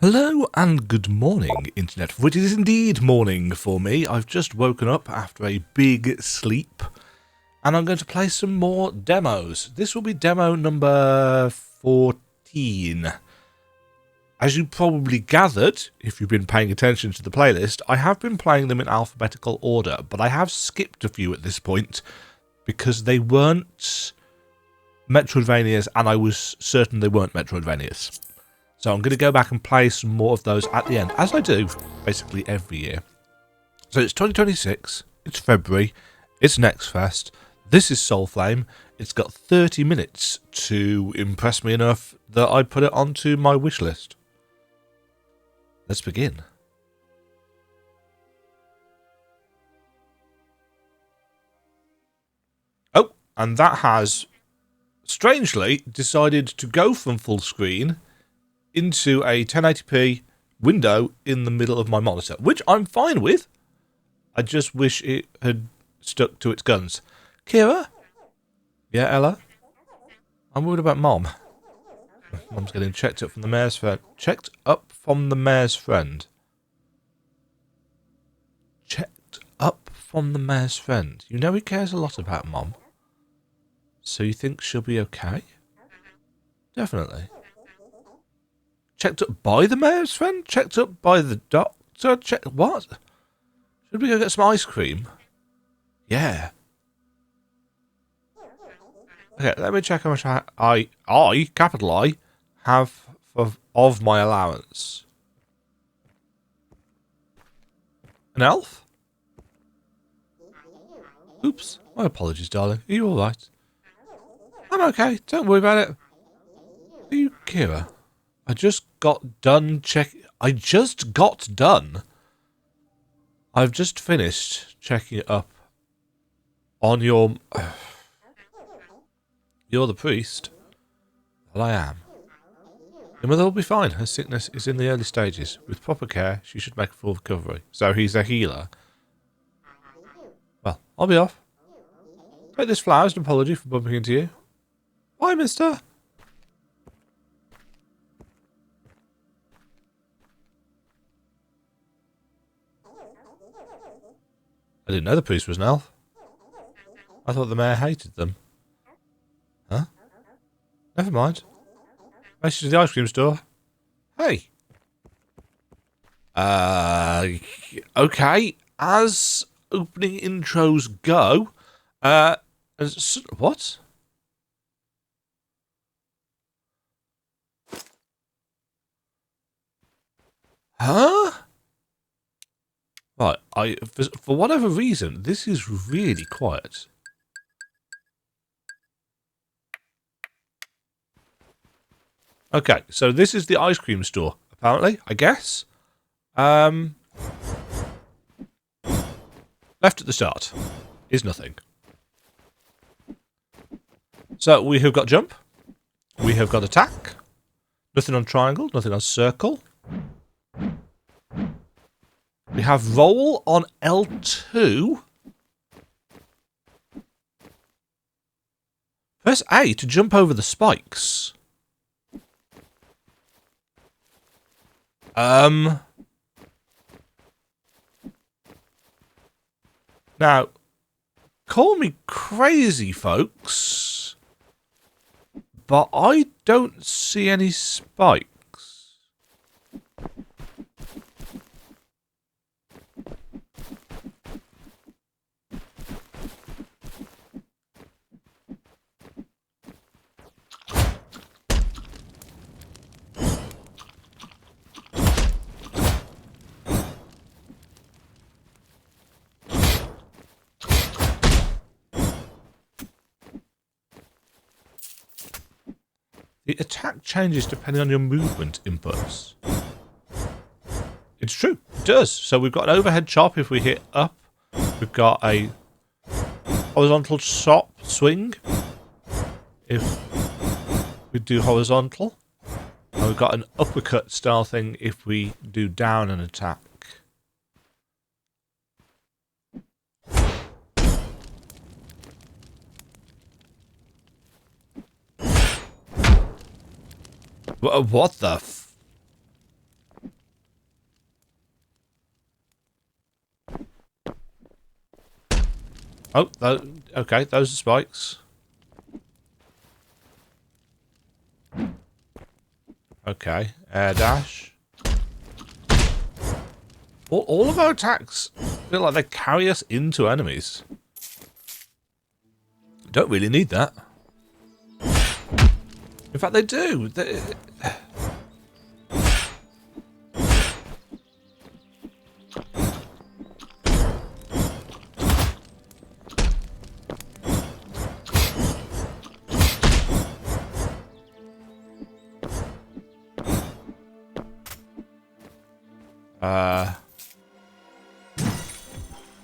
Hello and good morning, Internet, for it is indeed morning for me. I've just woken up after a big sleep, and I'm going to play some more demos. This will be demo number 14. As you probably gathered, if you've been paying attention to the playlist, I have been playing them in alphabetical order, but I have skipped a few at this point because they weren't Metroidvanias, and I was certain they weren't Metroidvanias. So I'm going to go back and play some more of those at the end, as I do basically every year. So it's 2026, it's February, it's NextFest, this is Soulflame, it's got 30 minutes to impress me enough that I put it onto my wish list. Let's begin. Oh, and that has, strangely, decided to go from full screen into a 1080p window in the middle of my monitor, which I'm fine with. I just wish it had stuck to its guns. Kira? Yeah, Ella? I'm worried about Mom. Mom's getting checked up from the mayor's friend. Checked up from the mayor's friend. Checked up from the mayor's friend. You know he cares a lot about Mom. So you think she'll be okay? Definitely. Checked up by the mayor's friend? Checked up by the doctor? What? Should we go get some ice cream? Yeah. Okay, let me check how much I, capital I, have of my allowance. An elf? Oops. My apologies, darling. Are you alright? I'm okay. Don't worry about it. Are you Kira? I just got done I've just finished checking it up on your... You're the priest. Well, I am. Your mother will be fine. Her sickness is in the early stages. With proper care, she should make a full recovery. So he's a healer. Well, I'll be off. Take this flower as an apology for bumping into you. Bye, mister. I didn't know the priest was an elf. I thought the mayor hated them. Huh? Never mind. Race to the ice cream store. Hey. Okay. As opening intros go, what? Huh? Right, for whatever reason, this is really quiet. Okay, so this is the ice cream store, apparently, I guess. Left at the start is nothing. So we have got jump. We have got attack. Nothing on triangle, nothing on circle. We have roll on L2. Press A to jump over the spikes. Now, call me crazy, folks, but I don't see any spikes. The attack changes depending on your movement inputs. It's true, it does. So we've got an overhead chop if we hit up. We've got a horizontal chop swing if we do horizontal. And we've got an uppercut style thing if we do down an attack. What the f... Oh, okay, those are spikes. Okay, air dash. All of our attacks feel like they carry us into enemies. Don't really need that. In fact, they do.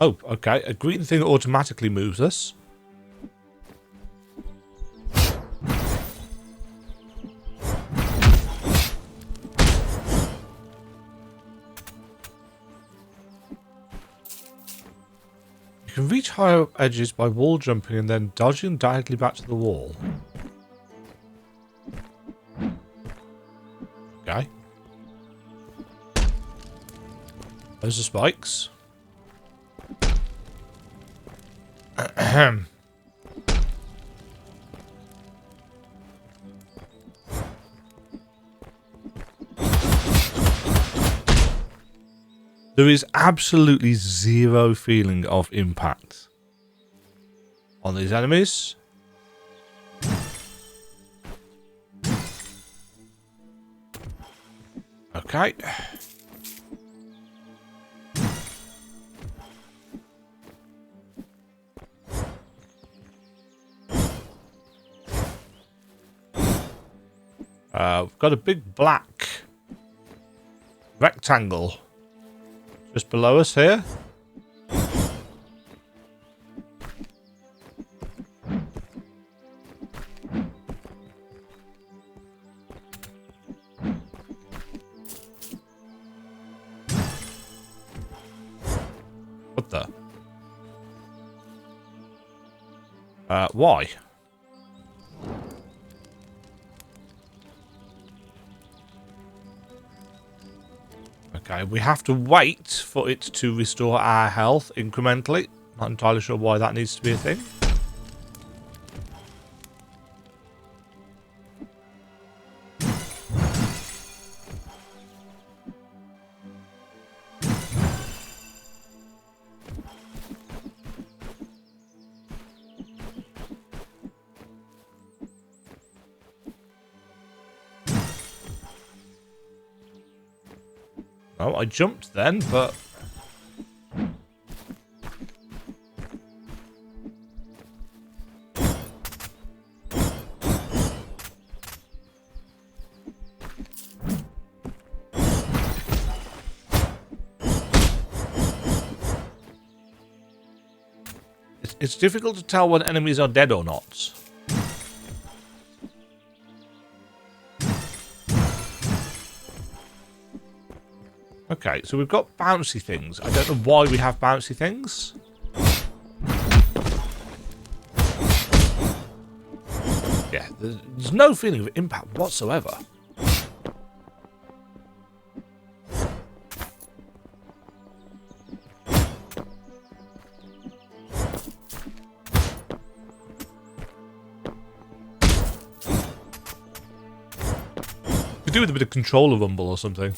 Oh, okay. A green thing automatically moves us. You can reach higher up edges by wall jumping and then dodging directly back to the wall. Okay. Those are spikes. Ahem. There is absolutely zero feeling of impact on these enemies. Okay. We've got a big black rectangle just below us here. What the? Why? Okay, we have to wait for it to restore our health incrementally. Not entirely sure why that needs to be a thing. Oh, I jumped then, but... It's difficult to tell when enemies are dead or not. Okay, so we've got bouncy things. I don't know why we have bouncy things. Yeah, there's no feeling of impact whatsoever. Could do with a bit of controller rumble or something.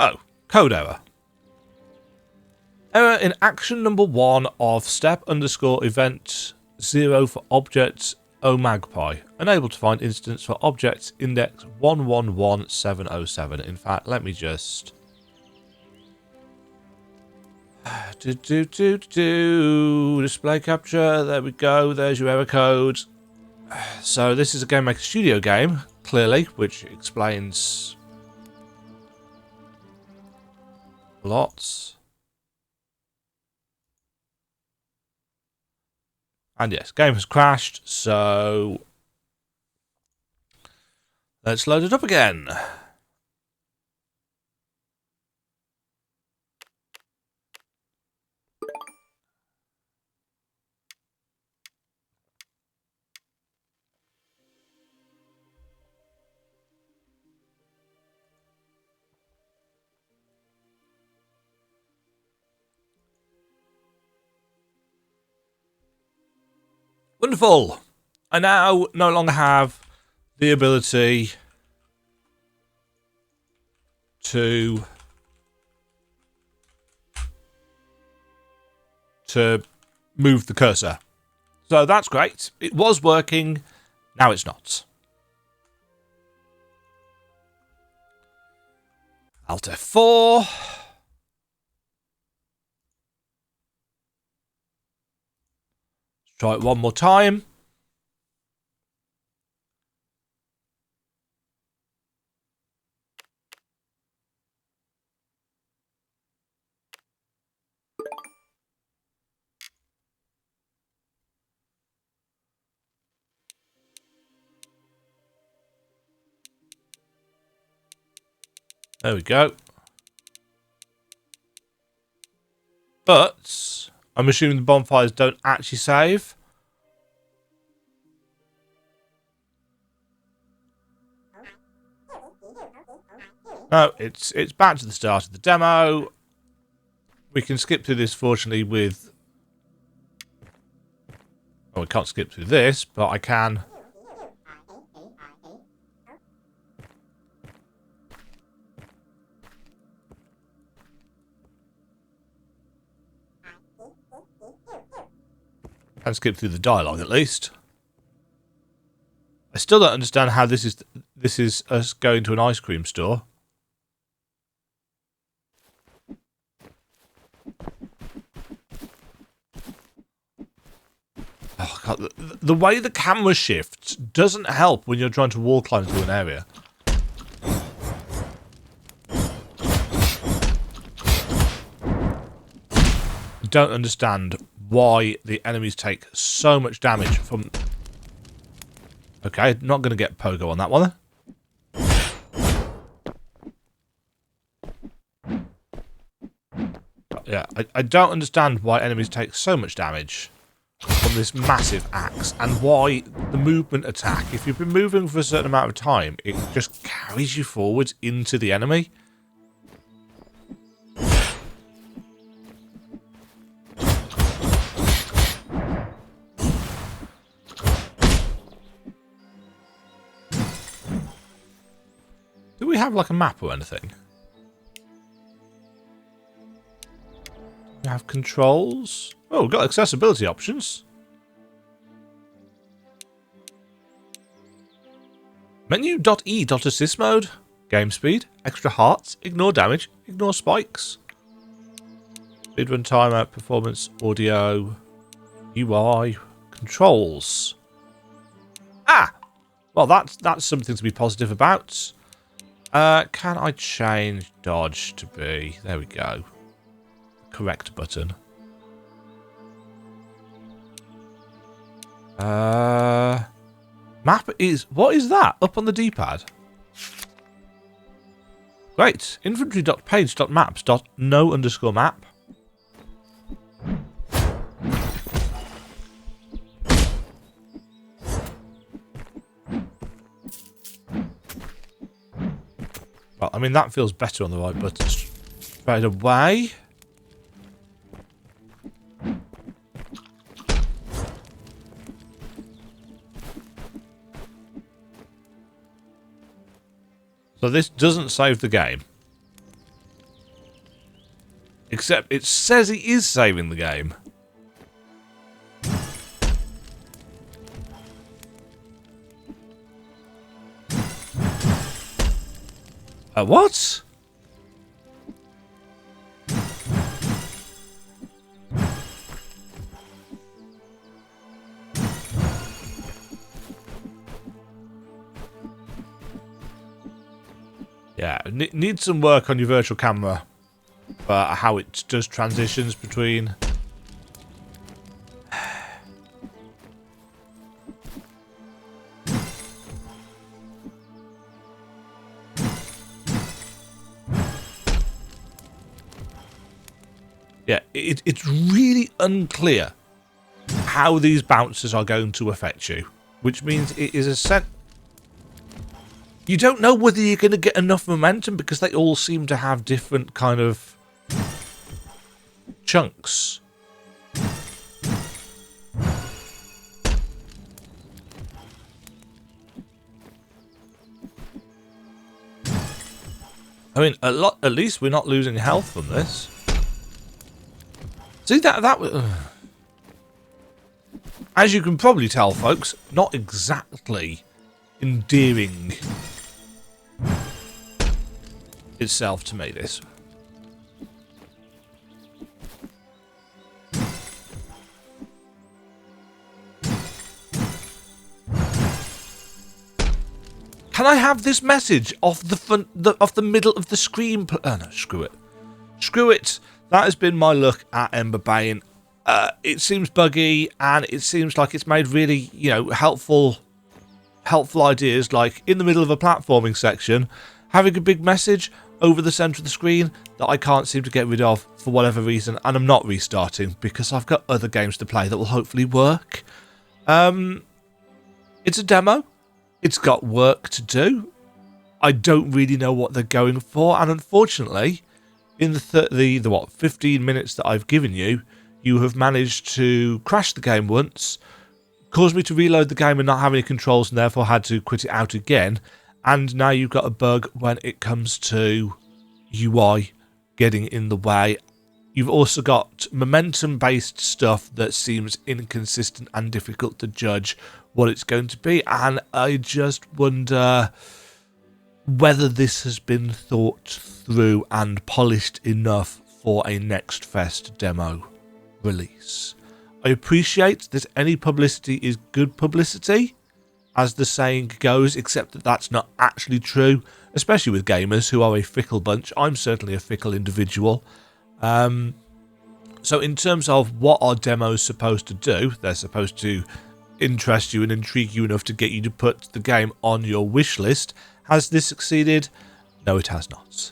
Oh, code error. Error in action number 1 of step_event 0 for objects Magpie. Unable to find instance for objects index 111707. In fact, let me just... Display capture, there we go, there's your error code. So this is a Game Maker Studio game, clearly, which explains lots. And yes, game has crashed, so let's load it up again. Wonderful! I now no longer have the ability to move the cursor. So that's great. It was working, now it's not. Alt F4. Try it one more time. There we go. But I'm assuming the bonfires don't actually save. No, it's back to the start of the demo. We can skip through this, fortunately, with... Oh, we can't skip through this, but I can... And skip through the dialogue, at least. I still don't understand how this is us going to an ice cream store. Oh god, the way the camera shifts doesn't help when you're trying to wall climb through an area. I don't understand why the enemies take so much damage from... Okay, not going to get pogo on that one. Yeah, I don't understand why enemies take so much damage from this massive axe, and why the movement attack, if you've been moving for a certain amount of time, it just carries you forwards into the enemy. Do we have like a map or anything? We have controls. Oh, we've got accessibility options. Menu.E.assist mode. Game speed. Extra hearts. Ignore damage. Ignore spikes. Speedrun timeout. Performance. Audio. UI. Controls. Ah! Well, that's something to be positive about. Can I change dodge to be... There we go. Correct button. Map is... What is that? Up on the D-pad? Great. Inventory.page.maps.no_map. Well, I mean, that feels better on the right button straight away. So this doesn't save the game. Except it says it is saving the game. What? Yeah, need some work on your virtual camera. How it does transitions between... Yeah, it's really unclear how these bouncers are going to affect you, which means it is a set. You don't know whether you're going to get enough momentum because they all seem to have different kind of chunks. I mean, at least we're not losing health from this. See, that was... As you can probably tell, folks, not exactly endearing itself to me, this. Can I have this message off the front, off the middle of the screen? Oh no, screw it. Screw it. That has been my look at Demajen. It seems buggy, and it seems like it's made really, you know, helpful ideas, like in the middle of a platforming section, having a big message over the centre of the screen that I can't seem to get rid of for whatever reason, and I'm not restarting because I've got other games to play that will hopefully work. It's a demo. It's got work to do. I don't really know what they're going for, and unfortunately, in the 15 minutes that I've given you, you have managed to crash the game once, caused me to reload the game and not have any controls, and therefore had to quit it out again. And now you've got a bug when it comes to UI getting in the way. You've also got momentum-based stuff that seems inconsistent and difficult to judge what it's going to be. And I just wonder whether this has been thought through and polished enough for a NextFest demo release. I appreciate that any publicity is good publicity, as the saying goes, except that that's not actually true, especially with gamers who are a fickle bunch. I'm certainly a fickle individual. So in terms of what are demos supposed to do, they're supposed to interest you and intrigue you enough to get you to put the game on your wish list. Has this succeeded? No, it has not.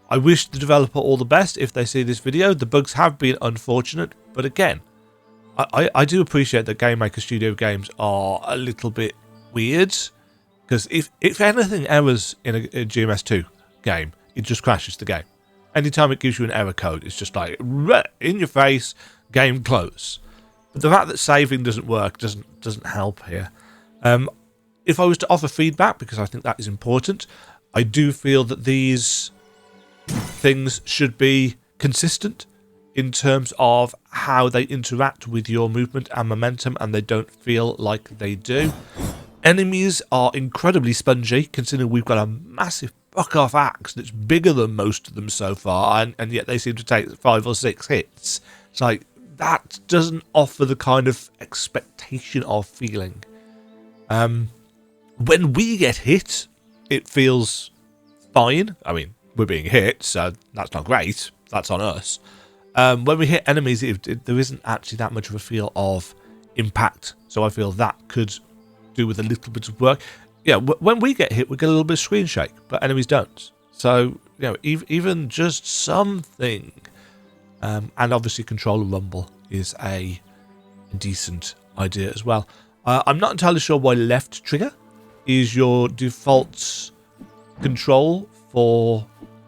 I wish the developer all the best if they see this video. The bugs have been unfortunate, but again, I do appreciate that Game Maker Studio games are a little bit weird, because if anything errors in a GMS2 game, it just crashes the game. Anytime it gives you an error code, it's just like, in your face, game close. But the fact that saving doesn't work doesn't help here. If I was to offer feedback, because I think that is important, I do feel that these things should be consistent in terms of how they interact with your movement and momentum, and they don't feel like they do. Enemies are incredibly spongy, considering we've got a massive fuck-off axe that's bigger than most of them so far, and yet they seem to take 5 or 6 hits. It's like, that doesn't offer the kind of expectation of feeling. When we get hit, it feels fine. I mean, we're being hit, so that's not great. That's on us. When we hit enemies, there isn't actually that much of a feel of impact. So I feel that could do with a little bit of work. Yeah, when we get hit, we get a little bit of screen shake, but enemies don't. So, you know, even just something. And obviously controller rumble is a decent idea as well. I'm not entirely sure why left trigger is your default control for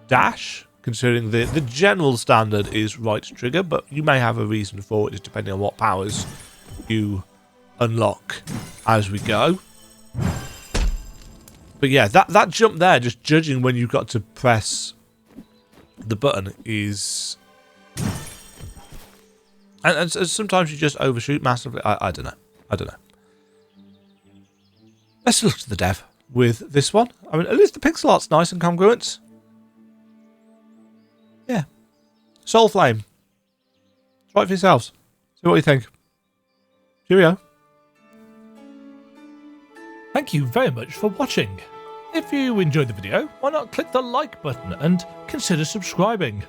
dash, considering the general standard is right trigger, but you may have a reason for it, just depending on what powers you unlock as we go. But yeah, that jump there, just judging when you've got to press the button, is... And sometimes you just overshoot massively. I don't know. I don't know. Let's look to the dev with this one. I mean, at least the pixel art's nice and congruent. Yeah. Soulflame. Try it for yourselves. See what you think. Cheerio. Thank you very much for watching. If you enjoyed the video, why not click the like button and consider subscribing.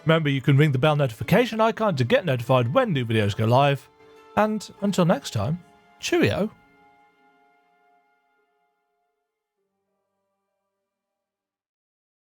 Remember, you can ring the bell notification icon to get notified when new videos go live. And until next time, cheerio.